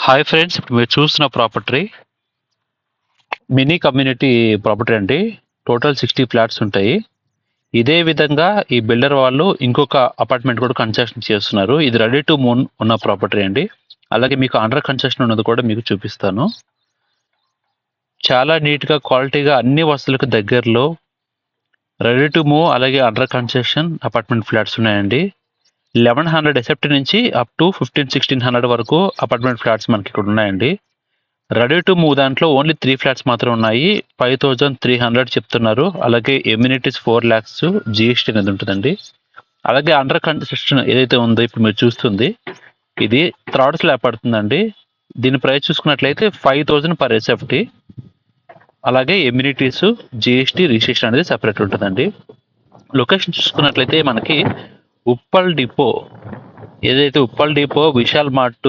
Hi friends, ఇప్పుడు మీరు చూస్తున్న ప్రాపర్టీ మినీ కమ్యూనిటీ ప్రాపర్టీ అండి. టోటల్ 60 ఫ్లాట్స్ ఉంటాయి. ఇదే విధంగా ఈ బిల్డర్ వాళ్ళు ఇంకొక అపార్ట్మెంట్ కూడా కన్స్ట్రక్షన్ చేస్తున్నారు. ఇది రెడీ టు మూవ్ ఉన్న ప్రాపర్టీ అండి. అలాగే మీకు అండర్ కన్స్ట్రక్షన్ ఉన్నది కూడా మీకు చూపిస్తాను. చాలా నీట్గా క్వాలిటీగా అన్ని వసతులకు దగ్గరలో రెడీ టు మూవ్ అలాగే అండర్ కన్స్ట్రక్షన్ అపార్ట్మెంట్ ఫ్లాట్స్ ఉన్నాయండి. 1100 ఎసెప్ట్ నుంచి అప్ టు 1500-1600 వరకు అపార్ట్మెంట్ ఫ్లాట్స్ మనకి ఇక్కడ ఉన్నాయండి. రెడీ టు మూవ్ దాంట్లో ఓన్లీ 3 ఫ్లాట్స్ మాత్రం ఉన్నాయి. 5300 చెప్తున్నారు. అలాగే ఎమ్యూనిటీస్ 4 lakhs జిఎస్టీ అనేది ఉంటుందండి. అలాగే అండర్ కన్స్ట్రక్షన్ ఏదైతే ఉందో ఇప్పుడు మీరు చూస్తుంది, ఇది థర్డ్ స్లాబ్ పడుతుందండి. దీని ప్రైస్ చూసుకున్నట్లయితే 5000 పర్ ఎస్ఎఫ్టీ. అలాగే ఎమ్యూనిటీస్ జిఎస్టీ రిజిస్ట్రేషన్ అనేది సెపరేట్ ఉంటుందండి. లొకేషన్ చూసుకున్నట్లయితే మనకి ఉప్పల్ డిపో, ఏదైతే ఉప్పల్ డిపో, విశాల్ మార్ట్,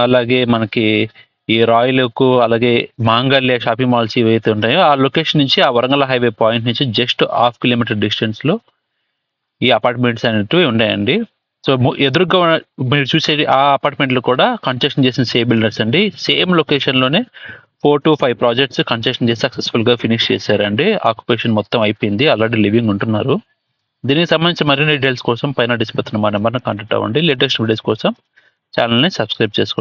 అలాగే మనకి ఈ రాయలకు, అలాగే మాంగళ్య షాపింగ్ మాల్స్ ఏవైతే ఉంటాయో ఆ లొకేషన్ నుంచి, ఆ వరంగల్ హైవే పాయింట్ నుంచి జస్ట్ 1/2 కిలోమీటర్ డిస్టెన్స్లో ఈ అపార్ట్మెంట్స్ అనేటివి ఉన్నాయండి. సో ఎదురుగా మీరు చూసే ఆ అపార్ట్మెంట్లు కూడా కన్స్ట్రక్షన్ చేసిన సేమ్ బిల్డర్స్ అండి. సేమ్ లొకేషన్లోనే 4 to 5 ప్రాజెక్ట్స్ కన్స్ట్రక్షన్ చేసి సక్సెస్ఫుల్గా ఫినిష్ చేశారండి. ఆక్యుపేషన్ మొత్తం అయిపోయింది, ఆల్రెడీ లివింగ్ ఉంటున్నారు. దీనికి సంబంధించి మరిన్ని డీటెయిల్స్ కోసం పైన డిస్ప్లే అవుతున్న మా నెంబర్ని కాంటాక్ట్ అవ్వండి. లేటెస్ట్ వీడియోస్ కోసం ఛానల్ని సబ్స్క్రైబ్ చేసుకోండి.